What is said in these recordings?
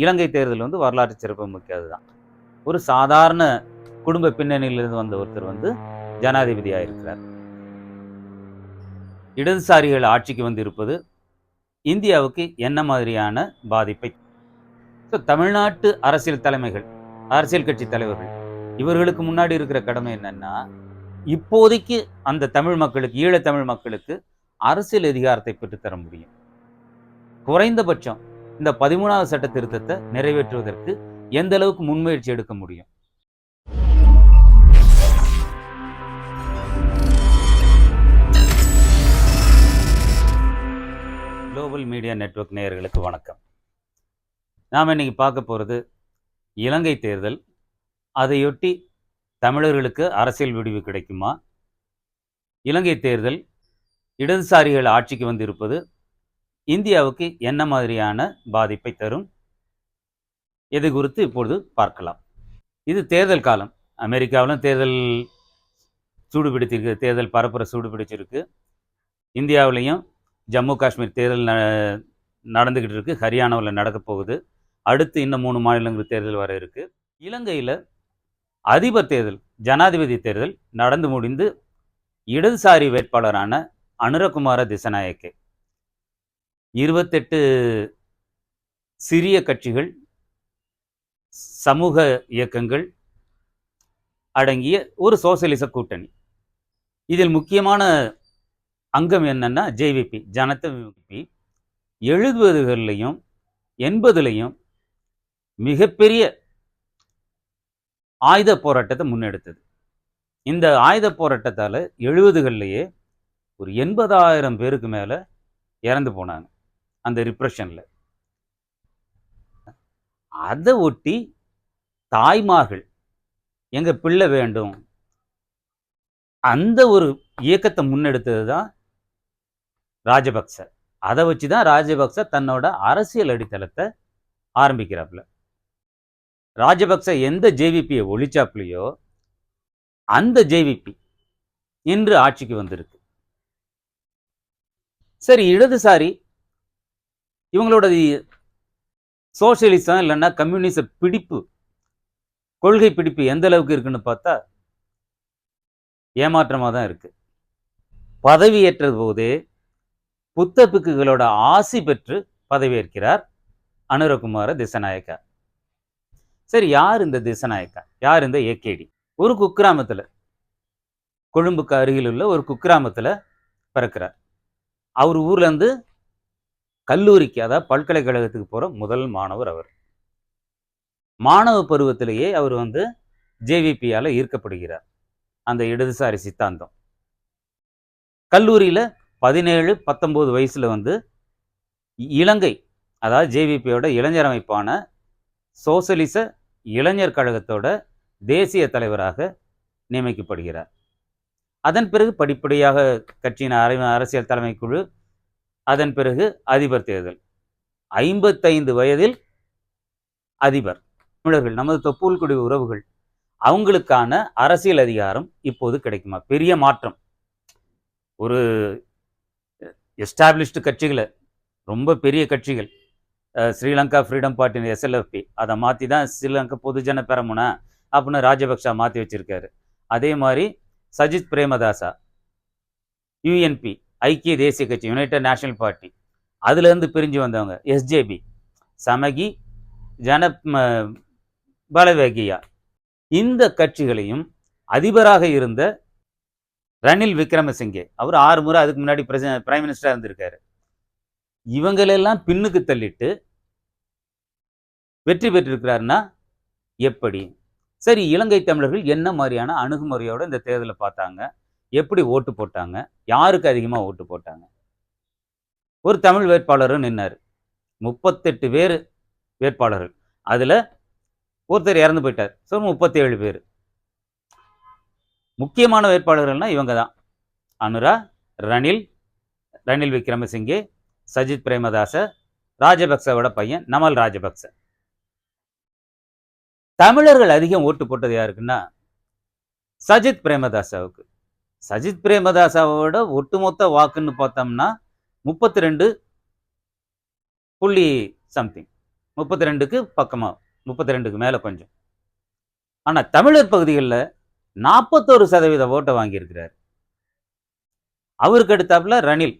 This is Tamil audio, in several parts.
இலங்கை தேர்தல் வந்து வரலாற்று சிறப்பு மிக்கது தான். ஒரு சாதாரண குடும்ப பின்னணியிலிருந்து வந்த ஒருத்தர் ஜனாதிபதியாக இருக்கிறார். இடதுசாரிகள் ஆட்சிக்கு வந்து இருப்பது இந்தியாவுக்கு என்ன மாதிரியான பாதிப்பை? தமிழ்நாட்டு அரசியல் தலைமைகள், அரசியல் கட்சி தலைவர்கள், இவர்களுக்கு முன்னாடி இருக்கிற கடமை என்னன்னா, இப்போதைக்கு அந்த தமிழ் மக்களுக்கு, ஈழத் தமிழ் மக்களுக்கு அரசியல் அதிகாரத்தை பெற்றுத்தர முடியும். குறைந்தபட்சம் இந்த 13வது சட்ட திருத்தத்தை நிறைவேற்றுவதற்கு எந்த அளவுக்கு முன்முயற்சி எடுக்க முடியும்? குளோபல் மீடியா நெட்வொர்க் நேயர்களுக்கு வணக்கம். நாம் இன்னைக்கு பார்க்க போகிறது இலங்கை தேர்தல். அதையொட்டி தமிழர்களுக்கு அரசியல் விடிவு கிடைக்குமா? இலங்கை தேர்தல் இடதுசாரிகள் ஆட்சிக்கு வந்து இருப்பது இந்தியாவுக்கு என்ன மாதிரியான பாதிப்பை தரும்? இது குறித்து இப்பொழுது பார்க்கலாம். இது தேர்தல் காலம். அமெரிக்காவிலும் தேர்தல் சூடுபிடித்திருக்கு, தேர்தல் பரப்புரை சூடுபிடிச்சிருக்கு. இந்தியாவிலையும் ஜம்மு காஷ்மீர் தேர்தல் நடந்துக்கிட்டு இருக்கு. ஹரியானாவில் நடக்க போகுது. அடுத்து இன்னும் 3 மாநிலங்கள் தேர்தல் வர இருக்கு. இலங்கையில் அதிபர் தேர்தல், ஜனாதிபதி தேர்தல் நடந்து முடிந்து இடதுசாரி வேட்பாளரான அனுரகுமார திசநாயக்கே 28 சிறிய கட்சிகள், சமூக இயக்கங்கள் அடங்கிய ஒரு சோசியலிச கூட்டணி. இதில் முக்கியமான அங்கம் என்னன்னா ஜேவிபி, ஜனதா விமுக்தி. 70களிலையும் 80லையும் மிகப்பெரிய ஆயுத போராட்டத்தை முன்னெடுத்தது. இந்த ஆயுத போராட்டத்தால் 70களிலேயே ஒரு 80,000 பேருக்கு மேலே இறந்து போனாங்க அந்த ரிப்ரெஷனில். அதை ஒட்டி தாய்மார்கள் எங்கள் பிள்ளை வேண்டும், அந்த ஒரு இயக்கத்தை முன்னெடுத்தது தான் ராஜபக்ச. அதை வச்சு தான் ராஜபக்ச தன்னோட அரசியல் அடித்தளத்தை ஆரம்பிக்கிறாப்புல. ராஜபக்ச எந்த ஜேவிபியை ஒழிச்சாப்புலையோ அந்த ஜேவிபி இன்று ஆட்சிக்கு வந்திருக்கு. சரி, இடதுசாரி இவங்களோட சோசியலிசம் இல்லைன்னா கம்யூனிச பிடிப்பு, கொள்கை பிடிப்பு எந்த அளவுக்கு இருக்குன்னு பார்த்தா ஏமாற்றமாக தான் இருக்கு. பதவியேற்றது போதே புத்த பிக்குகளோட ஆசி பெற்று பதவியேற்கிறார் அனுரகுமார திசநாயக்கா. சரி, யார் இந்த திசநாயக்கா? யார் இந்த ஏகேடி? ஒரு குக்கிராமத்தில், கொழும்புக்கு அருகில் உள்ள ஒரு குக்கிராமத்தில் பிறக்கிறார். அவர் ஊர்லேருந்து கல்லூரிக்கு, அதாவது பல்கலைக்கழகத்துக்கு போகிற முதல் மாணவர் அவர். மாணவ பருவத்திலேயே அவர் ஜேவிபியால் ஈர்க்கப்படுகிறார், அந்த இடதுசாரி சித்தாந்தம். கல்லூரியில் 17-19 வயசில் இலங்கை, அதாவது ஜேவிபியோட இளைஞர் அமைப்பான சோசலிச இளைஞர் கழகத்தோட தேசிய தலைவராக நியமிக்கப்படுகிறார். அதன் பிறகு படிப்படியாக கட்சியின் அரசியல் தலைமை குழு, அதன் பிறகு அதிபர் தேர்தல். 55 வயதில் அதிபர். தமிழர்கள், நமது தொப்புள்குடி உறவுகள், அவங்களுக்கான அரசியல் அதிகாரம் இப்போது கிடைக்குமா? பெரிய மாற்றம். ஒரு எஸ்டாப்ளிஷ்டு கட்சிகளை, ரொம்ப பெரிய கட்சிகள், ஸ்ரீலங்கா ஃப்ரீடம் பார்ட்டி SLFP, அதை மாற்றி தான் ஸ்ரீலங்கா பொதுஜன பெரமுன அப்படின்னு ராஜபக்சா மாற்றி வச்சிருக்காரு. அதே மாதிரி சஜித் பிரேமதாசா UNP, ஐக்கிய தேசிய கட்சி, யுனைடெட் நேஷனல் பார்ட்டி, அதுலேருந்து பிரிஞ்சு வந்தவங்க SJB, சமகி ஜன பலவேகியா, இந்த கட்சிகளையும் அதிபராக இருந்த ரணில் விக்ரமசிங்கே, அவர் 6 முறை அதுக்கு முன்னாடி பிரைம் மினிஸ்டராக இருந்திருக்காரு. இவங்களெல்லாம் பின்னுக்கு தள்ளிட்டு வெற்றி பெற்றிருக்கிறாருன்னா எப்படி? சரி, இலங்கை தமிழர்கள் என்ன மாதிரியான அணுகுமுறையோடு இந்த தேர்தலை பார்த்தாங்க? எப்படி ஓட்டு போட்டாங்க? யாருக்கு அதிகமாக ஓட்டு போட்டாங்க? ஒரு தமிழ் வேட்பாளரும் நின்னார். 38 பேர் வேட்பாளர்கள், அதில் ஒருத்தர் இறந்து போயிட்டார். ஸோ 37 பேர். முக்கியமான வேட்பாளர்கள்னால் இவங்க தான்: அனுரா, ரணில் விக்ரமசிங்கே, சஜித் பிரேமதாச, ராஜபக்சவோட பையன் நமல் ராஜபக்ச. தமிழர்கள் அதிகம் ஓட்டு போட்டது யாருக்குன்னா சஜித் பிரேமதாசாவுக்கு. சஜித் பிரேமதாசாவோட ஒட்டுமொத்த வாக்குன்னு பார்த்தோம்னா 32 புள்ளி சம்திங், 32க்கு பக்கமா 32க்கு மேல கொஞ்சம். ஆனா தமிழர் பகுதிகளில் 41% ஓட்டை வாங்கியிருக்கிறார். அவருக்கு அடுத்தாப்புல ரணில்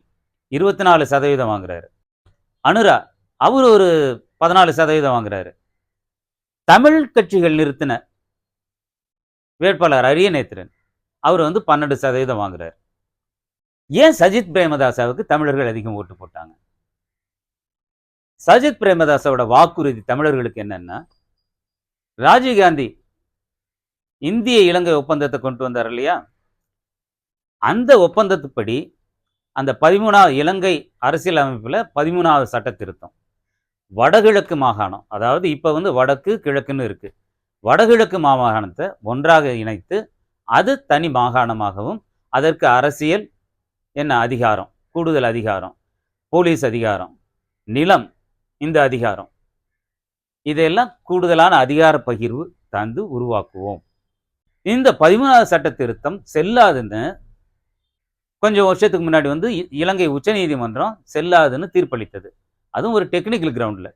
24% வாங்குறாரு. அனுரா அவர் ஒரு 14% வாங்குறாரு. தமிழ் கட்சிகள் நிறுத்தின வேட்பாளர் அரியநேத்திரன் அவர் 12% வாங்குறாரு. ஏன் சஜித் பிரேமதாசாவுக்கு தமிழர்கள் அதிகம் ஓட்டு போட்டாங்க? சஜித் பிரேமதாசாவோட வாக்குறுதி தமிழர்களுக்கு என்னன்னா, ராஜீவ்காந்தி இந்திய இலங்கை ஒப்பந்தத்தை கொண்டு வந்தார் இல்லையா, அந்த ஒப்பந்தத்துப்படி அந்த 13வது இலங்கை அரசியல் அமைப்புல 13வது சட்ட திருத்தம் வடகிழக்கு மாகாணம், அதாவது இப்ப வடக்கு கிழக்குன்னு இருக்கு, வடகிழக்கு மாகாணத்தை ஒன்றாக இணைத்து அது தனி மாகாணமாகவும் அதற்கு அரசியல் என்ன அதிகாரம், கூடுதல் அதிகாரம், போலீஸ் அதிகாரம், நிலம், இந்த அதிகாரம், இதெல்லாம் கூடுதலான அதிகார பகிர்வு தந்து உருவாக்குவோம். இந்த 13வது சட்ட திருத்தம் செல்லாதுன்னு கொஞ்சம் வருஷத்துக்கு முன்னாடி இலங்கை உச்சநீதிமன்றம் செல்லாதுன்னு தீர்ப்பளித்தது. அதுவும் ஒரு டெக்னிக்கல் கிரவுண்டில்.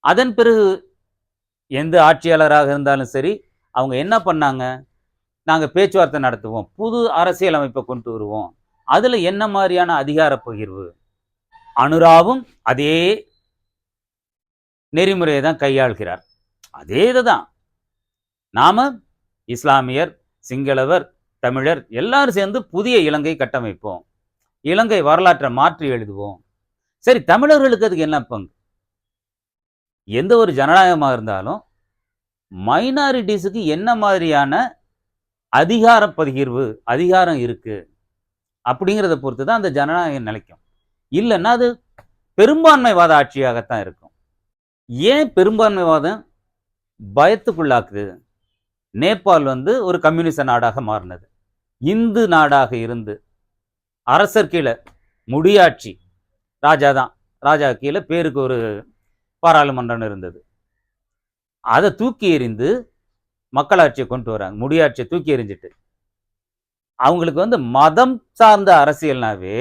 அதன் பிறகு எந்த ஆட்சியாளராக இருந்தாலும் சரி, அவங்க என்ன பண்ணாங்க, நாங்கள் பேச்சுவார்த்தை நடத்துவோம், புது அரசியல் அமைப்பை கொண்டு வருவோம், அதில் என்ன மாதிரியான அதிகார பகிர்வு. அனுராவும் அதே நெறிமுறையை தான் கையாள்கிறார். அதே இதுதான். நாம இஸ்லாமியர், சிங்களவர், தமிழர் எல்லாரும் சேர்ந்து புதிய இலங்கை கட்டமைப்போம், இலங்கை வரலாற்றை மாற்றி எழுதுவோம். சரி, தமிழர்களுக்கு அதுக்கு என்ன பங்கு? எந்த ஒரு ஜனநாயகமாக இருந்தாலும் மைனாரிட்டிஸுக்கு என்ன மாதிரியான அதிகார பகிர்வு, அதிகாரம் இருக்கு அப்படிங்கிறத பொறுத்து தான் அந்த ஜனநாயகம் நிலைக்கும். இல்லைன்னா அது பெரும்பான்மைவாத ஆட்சியாகத்தான் இருக்கும். ஏன் பெரும்பான்மைவாதம் பயத்துக்குள்ளாக்குது? நேபாள் ஒரு கம்யூனிச நாடாக மாறினது. இந்து நாடாக இருந்து அரசர் கீழே முடியாட்சி, ராஜா தான், ராஜா கீழே பேருக்கு ஒரு பாராளுமன்றம் இருந்தது. அதை தூக்கி எறிந்து மக்களாட்சியை கொண்டு வராங்க. முடியாட்சியை தூக்கி எறிஞ்சிட்டு அவங்களுக்கு மதம் சார்ந்த அரசியல்னாவே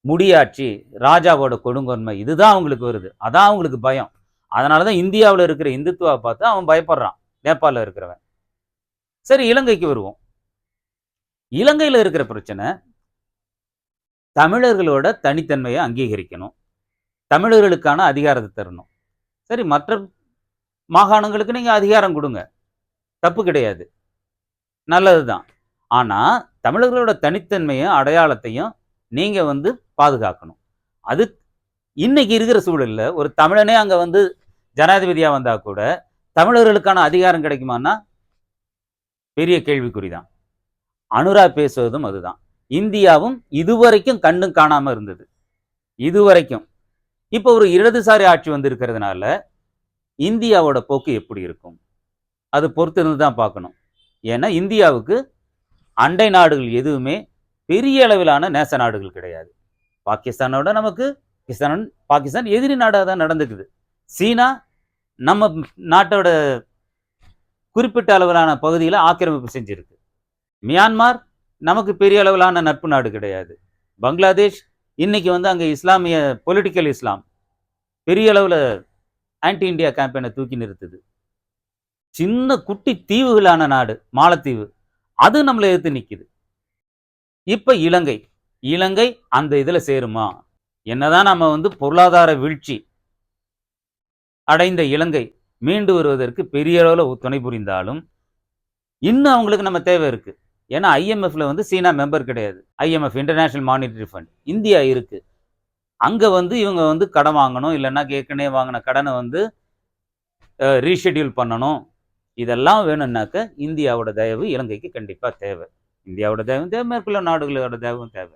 முடியாட்சி, ராஜாவோட கொடுங்கொன்மை, இதுதான் அவங்களுக்கு வருது. அதான் அவங்களுக்கு பயம். அதனாலதான் இந்தியாவில் இருக்கிற இந்துத்துவா பார்த்து அவன் பயப்படுறான், நேபாளில் இருக்கிறவன். சரி, இலங்கைக்கு வருவோம். இலங்கையில் இருக்கிற பிரச்சனை, தமிழர்களோட தனித்தன்மையை அங்கீகரிக்கணும், தமிழர்களுக்கான அதிகாரத்தை தரணும். சரி, மற்ற மாகாணங்களுக்கு நீங்க அதிகாரம் கொடுங்க, தப்பு கிடையாது, நல்லதுதான். ஆனா தமிழர்களோட தனித்தன்மையும் அடையாளத்தையும் நீங்க பாதுகாக்கணும். அது இன்னைக்கு இருக்கிற சூழல்ல ஒரு தமிழனே அங்க ஜனாதிபதியா வந்தா கூட தமிழர்களுக்கான அதிகாரம் கிடைக்குமான்னா பெரிய கேள்விக்குறிதான். அனுரா பேசுவதும் அதுதான். இந்தியாவும் இதுவரைக்கும் கண்ணும் காணாம இருந்தது, இதுவரைக்கும். இப்போ ஒரு இடதுசாரி ஆட்சி இருக்கிறதுனால இந்தியாவோட போக்கு எப்படி இருக்கும் அது பொறுத்து இருந்து தான் பார்க்கணும். ஏன்னா இந்தியாவுக்கு அண்டை நாடுகள் எதுவுமே பெரிய அளவிலான நேச நாடுகள் கிடையாது. பாகிஸ்தானோட நமக்கு பாகிஸ்தான் எதிரி நாடாக தான் நடந்துக்குது. சீனா நம்ம நாட்டோட குறிப்பிட்ட அளவிலான பகுதியில் ஆக்கிரமிப்பு செஞ்சிருக்கு. மியான்மார் நமக்கு பெரிய அளவிலான நட்பு நாடு கிடையாது. பங்களாதேஷ் இன்னைக்கு அங்கே இஸ்லாமிய பொலிட்டிக்கல் இஸ்லாம் பெரிய அளவில் ஆன்டி இந்தியா கேம்பெயினை தூக்கி நிறுத்துது. சின்ன குட்டி தீவுகளான நாடு மாலத்தீவு, அது நம்மளை எதிர்த்து நிற்குது. இப்ப இலங்கை அந்த இதுல சேருமா? என்னதான் நம்ம பொருளாதார வீழ்ச்சி அடைந்த இலங்கை மீண்டு வருவதற்கு பெரிய அளவில் துணை புரிந்தாலும் இன்னும் அவங்களுக்கு நம்ம தேவை இருக்கு. ஏன்னா ஐஎம்எஃப்ல சீனா மெம்பர் கிடையாது. IMF, international monetary fund, India இருக்கு. அங்க இவங்க கடன் வாங்கணும், இல்லைன்னா ஏற்கனவே வாங்கின கடனை ரீஷெட்யூல் பண்ணணும். இதெல்லாம் வேணும்னாக்க இந்தியாவோட தயவு இலங்கைக்கு கண்டிப்பா தேவை. இந்தியாவோட தயவும் தேவை, மேற்குள்ள நாடுகளோட தயவும் தேவை.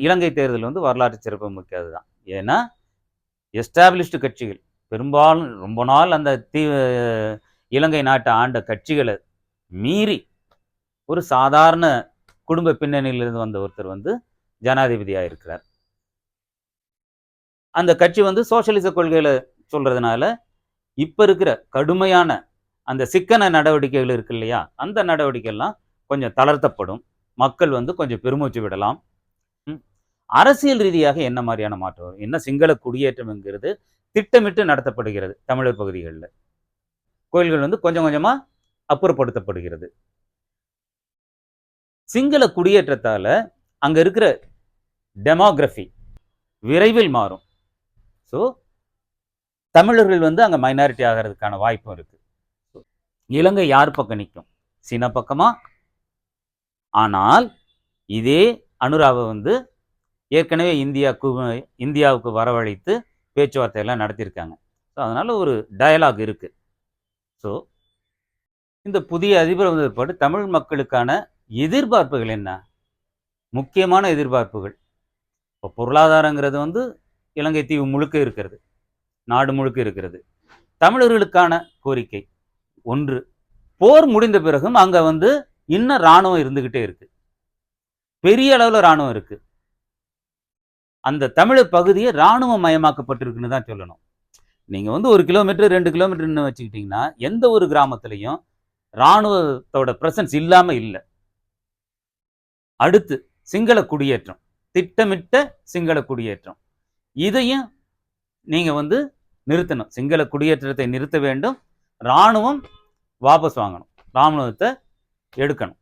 இலங்கை தேர்தல் வரலாற்று சிறப்பு மிக்கது தான். ஏன்னா எஸ்டாப்ளிஷ்டு கட்சிகள் பெரும்பாலும் ரொம்ப நாள் அந்த இலங்கை நாட்டை ஆண்ட கட்சிகளை மீறி ஒரு சாதாரண குடும்ப பின்னணியிலிருந்து வந்த ஒருத்தர் ஜனாதிபதியாக இருக்கிறார். அந்த கட்சி சோசியலிச கொள்கையில சொல்றதுனால இப்ப இருக்கிற கடுமையான அந்த சிக்கன நடவடிக்கைகள் இருக்கு இல்லையா, அந்த நடவடிக்கைலாம் கொஞ்சம் தளர்த்தப்படும். மக்கள் கொஞ்சம் பெருமூச்சு விடலாம். அரசியல் ரீதியாக என்ன மாதிரியான மாற்றம் வரும்? என்ன சிங்கள குடியேற்றம் என்கிறது திட்டமிட்டு நடத்தப்படுகிறது. தமிழர் பகுதிகளில் கோயில்கள் வந்து கொஞ்சம் கொஞ்சமா அப்புறப்படுத்தப்படுகிறது. சிங்கள குடியேற்றத்தால அங்க இருக்கிற டெமோகிராஃபி விரைவில் மாறும். ஸோ தமிழர்கள் வந்து அங்க மைனாரிட்டி ஆகிறதுக்கான வாய்ப்பும் இருக்கு. இலங்கை யார் பக்கம் நிற்கும்? சீனா பக்கமா? ஆனால் இதே அனுராவை வந்து ஏற்கனவே இந்தியாவுக்கு வரவழைத்து பேச்சுவார்த்தையெல்லாம் நடத்தியிருக்காங்க. ஸோ அதனால ஒரு டயலாக் இருக்கு. ஸோ இந்த புதிய அதிபர் வந்த பிற்பாடு தமிழ் மக்களுக்கான எதிர்பார்ப்புகள் என்ன? முக்கியமான எதிர்பார்ப்புகள். இப்போ பொருளாதாரங்கிறது வந்து இலங்கை தீவு முழுக்க இருக்கிறது, நாடு முழுக்க இருக்கிறது. தமிழர்களுக்கான கோரிக்கை ஒன்று, போர் முடிந்த பிறகும் அங்க வந்து இன்னும் இராணுவம் இருந்துகிட்டே இருக்கு, பெரிய அளவுல இராணுவம் இருக்கு. அந்த தமிழர் பகுதியை இராணுவ மயமாக்கப்பட்டிருக்குன்னு தான் சொல்லணும். நீங்க வந்து 1 கிலோமீட்டர் 2 கிலோமீட்டர்னு வச்சுக்கிட்டீங்கன்னா எந்த ஒரு கிராமத்திலையும் இராணுவத்தோட பிரசன்ஸ் இல்லாம இல்லை. அடுத்து சிங்கள குடியேற்றம், திட்டமிட்ட சிங்கள குடியேற்றம், இதையும் நீங்க வந்து நிறுத்தணும். சிங்கள குடியேற்றத்தை நிறுத்த வேண்டும். இராணுவம் வாபஸ் வாங்கணும், இராணுவத்தை எடுக்கணும்.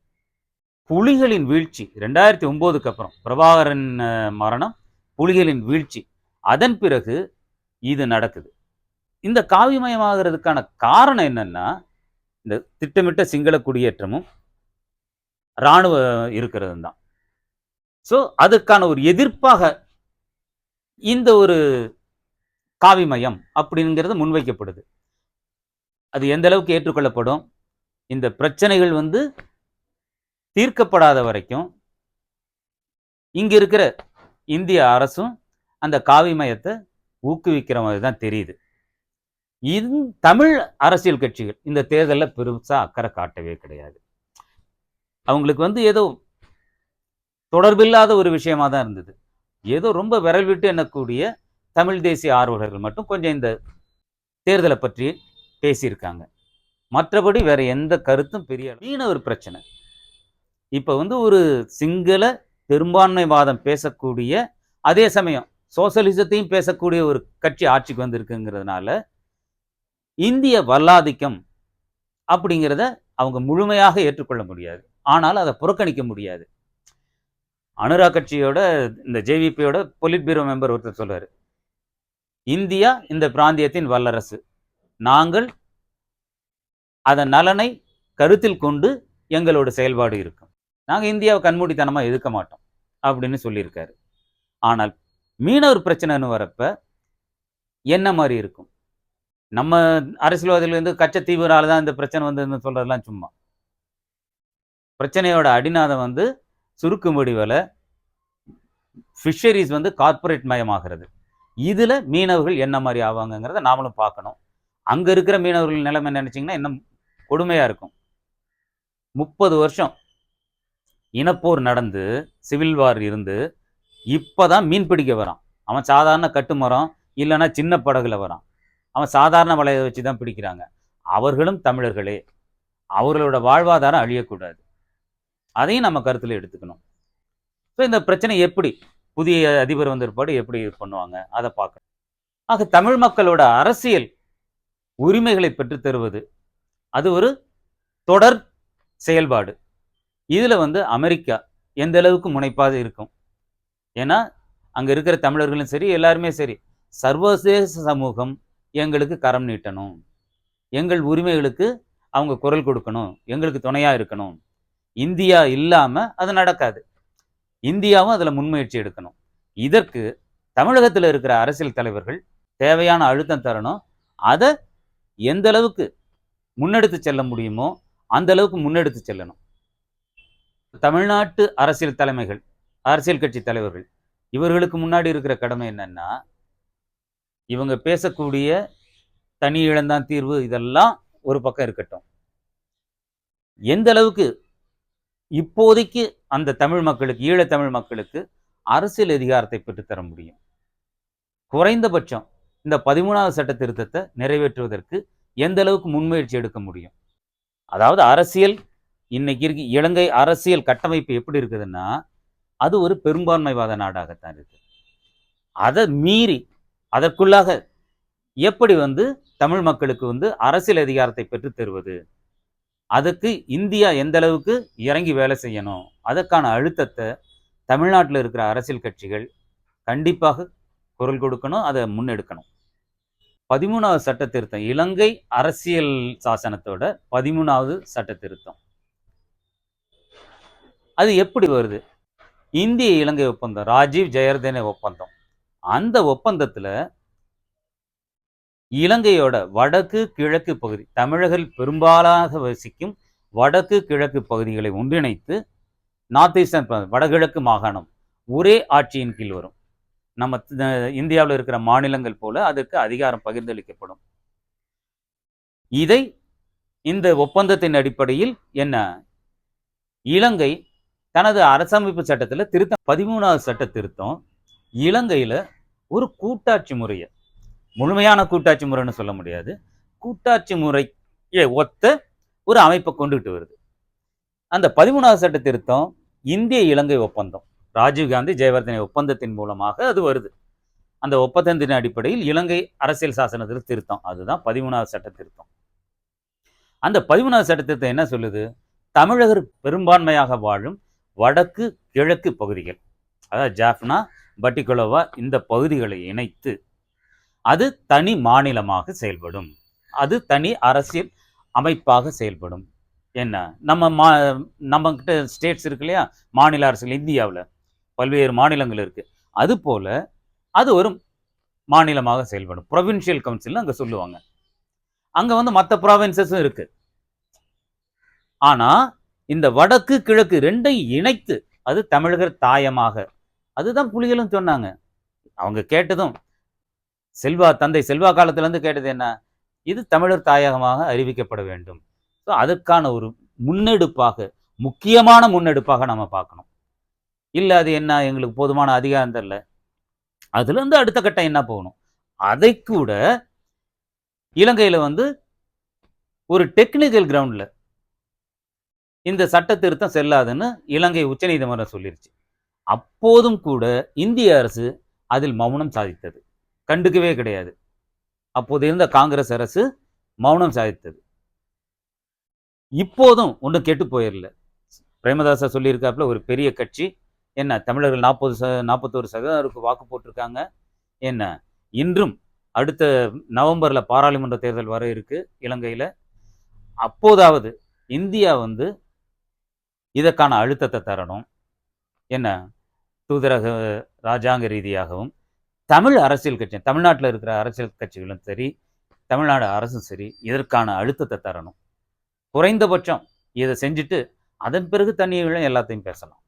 புலிகளின் வீழ்ச்சி 2009க்கு அப்புறம் பிரபாகரன் மரணம், புலிகளின் வீழ்ச்சி, அதன் பிறகு இது நடக்குது. இந்த காவிமயமாகிறதுக்கான காரணம் என்னன்னா, இந்த திட்டமிட்ட சிங்கள குடியேற்றமும் இராணுவ இருக்கிறது தான். ஸோ அதுக்கான ஒரு எதிர்ப்பாக இந்த ஒரு காவிமயம் அப்படிங்கிறது முன்வைக்கப்படுது. அது எந்த அளவுக்கு ஏற்றுக்கொள்ளப்படும்? இந்த பிரச்சனைகள் வந்து தீர்க்கப்படாத வரைக்கும் இங்க இருக்கிற இந்திய அரசும் அந்த காவிமயத்தை ஊக்குவிக்கிற மாதிரி தான் தெரியுது. இது தமிழ் அரசியல் கட்சிகள் இந்த தேர்தலில் பெருசா அக்கறை காட்டவே கிடையாது. அவங்களுக்கு வந்து ஏதோ தொடர்பில்லாத ஒரு விஷயமா தான் இருந்தது. ஏதோ ரொம்ப விரல் விட்டு எண்ணக்கூடிய தமிழ் தேசிய ஆர்வலர்கள் மட்டும் கொஞ்சம் இந்த தேர்தலை பற்றி பேசியிருக்காங்க. மற்றபடி வேற எந்த கருத்தும் பெரிய மீனவர் பிரச்சனை. இப்ப வந்து ஒரு சிங்கள பெரும்பான்மைவாதம் பேசக்கூடிய, அதே சமயம் சோசலிசத்தையும் பேசக்கூடிய ஒரு கட்சி ஆட்சிக்கு வந்திருக்குங்கிறதுனால இந்திய வல்லாதிக்கம் அப்படிங்கிறத அவங்க முழுமையாக ஏற்றுக்கொள்ள முடியாது. ஆனால் அதை புறக்கணிக்க முடியாது. அனுரா கட்சியோட இந்த ஜேவிபியோட பொலிட் பியூரோ மெம்பர் ஒருத்தர் சொல்றாரு, இந்தியா இந்த பிராந்தியத்தின் வல்லரசு, நாங்கள் அதன் நலனை கருத்தில் கொண்டு எங்களோட செயல்பாடு இருக்கும், நாங்கள் இந்தியாவை கண்மூடித்தனமாக எதிர்க்க மாட்டோம் அப்படின்னு சொல்லியிருக்காரு. ஆனால் மீனவர் பிரச்சனைன்னு வரப்ப என்ன மாதிரி இருக்கும்? நம்ம அரசியல்வாதிகள் வந்து கச்சத்தீவுனால தான் இந்த பிரச்சனை வந்து சொல்றதெல்லாம் சும்மா. பிரச்சனையோட அடிநாதம் வந்து சுருக்குமடி வலை, ஃபிஷரிஸ் வந்து கார்ப்பரேட் மயமாகிறது. இதுல மீனவர்கள் என்ன மாதிரி ஆவாங்கிறத நாமளும் பார்க்கணும். அங்க இருக்கிற மீனவர்கள் நிலைமை நினைச்சிங்கன்னா இன்னும் கொடுமையா இருக்கும். 30 வருஷம் இனப்போர் நடந்து, சிவில் வார் இருந்து, இப்பதான் மீன் பிடிக்க வரான். அவன் சாதாரண கட்டுமரம் இல்லைன்னா சின்ன படகுல வரான். அவன் சாதாரண வலையை வச்சு தான் பிடிக்கிறாங்க. அவர்களும் தமிழர்களே, அவர்களோட வாழ்வாதாரம் அழியக்கூடாது. அதையும் நம்ம கருத்தில் எடுத்துக்கணும். ஸோ இந்த பிரச்சனை எப்படி புதிய அதிபர் வந்திருப்பாடு எப்படி பண்ணுவாங்க அதை பார்க்கணும். ஆக தமிழ் மக்களோட அரசியல் உரிமைகளை பெற்றுத் தருவது அது ஒரு தொடர் செயல்பாடு. இதுல வந்து அமெரிக்கா எந்த அளவுக்கு முனைப்பாக இருக்கும்? ஏன்னா அங்க இருக்கிற தமிழர்களும் சரி, எல்லாருமே சரி, சர்வதேச சமூகம் எங்களுக்கு கரம் நீட்டணும், எங்கள் உரிமைகளுக்கு அவங்க குரல் கொடுக்கணும், எங்களுக்கு துணையா இருக்கணும். இந்தியா இல்லாம அது நடக்காது. இந்தியாவும் அதுல முன்முயற்சி எடுக்கணும். இதற்கு தமிழகத்தில் இருக்கிற அரசியல் தலைவர்கள் தேவையான அழுத்தம் தரணும். அதை எந்த அளவுக்கு முன்னெடுத்து செல்ல முடியுமோ அந்த அளவுக்கு முன்னெடுத்து செல்லணும். தமிழ்நாட்டு அரசியல் தலைமைகள், அரசியல் கட்சி தலைவர்கள், இவர்களுக்கு முன்னாடி இருக்கிற கடமை என்னன்னா, இவங்க பேசக்கூடிய தனி இழந்தான் தீர்வு இதெல்லாம் ஒரு பக்கம் இருக்கட்டும், எந்த அளவுக்கு இப்போதைக்கு அந்த தமிழ் மக்களுக்கு, ஈழத்தமிழ் மக்களுக்கு அரசியல் அதிகாரத்தை பெற்றுத்தர முடியும். குறைந்தபட்சம் இந்த 13வது சட்ட திருத்தத்தை நிறைவேற்றுவதற்கு எந்த அளவுக்கு முன்முயற்சி எடுக்க முடியும். அதாவது அரசியல் இன்னைக்கு இருக்கு, இலங்கை அரசியல் கட்டமைப்பு எப்படி இருக்குதுன்னா, அது ஒரு பெரும்பான்மைவாத நாடாகத்தான் இருக்கு. அதை மீறி அதற்குள்ளாக எப்படி தமிழ் மக்களுக்கு அரசியல் அதிகாரத்தை பெற்றுத் தருவது, அதுக்கு இந்தியா எந்த அளவுக்கு இறங்கி வேலை செய்யணும், அதற்கான அழுத்தத்தை தமிழ்நாட்டில் இருக்கிற அரசியல் கட்சிகள் கண்டிப்பாக குரல் கொடுக்கணும், அதை முன்னெடுக்கணும். 13வது சட்ட திருத்தம், இலங்கை அரசியல் சாசனத்தோட 13வது சட்ட திருத்தம். அது எப்படி வருது? இந்திய இலங்கை ஒப்பந்தம், ராஜீவ் ஜெயவர்தனே ஒப்பந்தம். அந்த ஒப்பந்தத்துல இலங்கையோட வடக்கு கிழக்கு பகுதி, தமிழர்கள் பெரும்பாலாக வசிக்கும் வடக்கு கிழக்கு பகுதிகளை ஒன்றிணைத்து நார்த் ஈஸ்டர்ன் வடகிழக்கு மாகாணம் ஒரே ஆட்சியின் கீழ் வரும். நம்ம இந்தியாவில் இருக்கிற மாநிலங்கள் போல அதற்கு அதிகாரம் பகிர்ந்தளிக்கப்படும். இதை இந்த ஒப்பந்தத்தின் அடிப்படையில் என்ன, இலங்கை தனது அரசமைப்பு சட்டத்தில் திருத்தம் 13வது சட்ட திருத்தம் இலங்கையில் ஒரு கூட்டாட்சி முறையை, முழுமையான கூட்டாட்சி முறைன்னு சொல்ல முடியாது, கூட்டாட்சி முறையை ஒத்த ஒரு அமைப்பை கொண்டுகிட்டு வருது. அந்த 13வது சட்ட திருத்தம் இந்திய இலங்கை ஒப்பந்தம், ராஜீவ்காந்தி ஜெயவர்தனே ஒப்பந்தத்தின் மூலமாக அது வருது. அந்த ஒப்பந்தத்தின் அடிப்படையில் இலங்கை அரசியல் சாசனத்தில் திருத்தம், அதுதான் 13வது சட்ட திருத்தம். அந்த 13வது சட்ட திருத்தம் என்ன சொல்லுது, தமிழகர் பெரும்பான்மையாக வாழும் வடக்கு கிழக்கு பகுதிகள், அதாவது ஜாஃப்னா பட்டிகுலவா, இந்த பகுதிகளை இணைத்து அது தனி மாநிலமாக செயல்படும், அது தனி அரசியல் அமைப்பாக செயல்படும். என்ன, நம்ம கிட்ட ஸ்டேட்ஸ் இருக்கு இல்லையா, மாநில அரசுகள், இந்தியாவில் பல்வேறு மாநிலங்கள் இருக்கு, அது போல அது ஒரு மாநிலமாக செயல்படும். ப்ரொவின்ஷியல் கவுன்சில் அங்கே சொல்லுவாங்க. அங்கே மற்ற ப்ராவின்சஸும் இருக்கு. ஆனா இந்த வடக்கு கிழக்கு ரெண்டையும் இணைத்து அது தமிழகர் தாயமாக, அதுதான் புலிகளும் சொன்னாங்க. அவங்க கேட்டதும் தந்தை செல்வா காலத்திலிருந்து கேட்டது என்ன, இது தமிழர் தாயகமாக அறிவிக்கப்பட வேண்டும். ஸோ அதுக்கான ஒரு முன்னெடுப்பாக, முக்கியமான முன்னெடுப்பாக நம்ம பார்க்கணும். இல்லை அது என்ன, எங்களுக்கு போதுமான அதிகாரம் தெரியல, அதுலேருந்து அடுத்த கட்டம் என்ன போகணும், அதை கூட இலங்கையில் ஒரு டெக்னிக்கல் கிரவுண்டில் இந்த சட்ட திருத்தம் செல்லாதுன்னு இலங்கை உச்சநீதிமன்றம் சொல்லிருச்சு. அப்போதும் கூட இந்திய அரசு அதில் மௌனம் சாதித்தது, கண்டுக்கவே கிடையாது. அப்போது இருந்த காங்கிரஸ் அரசு மௌனம் சாதித்தது. இப்போதும் ஒன்றும் கெட்டு போயிடல. பிரேமதாசா சொல்லியிருக்காப்புல, ஒரு பெரிய கட்சி என்ன, தமிழர்கள் 41% வாக்கு போட்டிருக்காங்க. என்ன, இன்றும் அடுத்த நவம்பரில் பாராளுமன்ற தேர்தல் வர இருக்கு இலங்கையில். அப்போதாவது இந்தியா இதற்கான அழுத்தத்தை தரணும். என்ன, தூதரக ராஜாங்க ரீதியாகவும் தமிழ் அரசியல் கட்சி, தமிழ்நாட்டில் இருக்கிற அரசியல் கட்சிகளும் சரி, தமிழ்நாடு அரசும் சரி, இதற்கான அழுத்தத்தை தரணும். குறைந்தபட்சம் இதை செஞ்சுட்டு அதன் பிறகு தனியாக எல்லாத்தையும் பேசலாம்.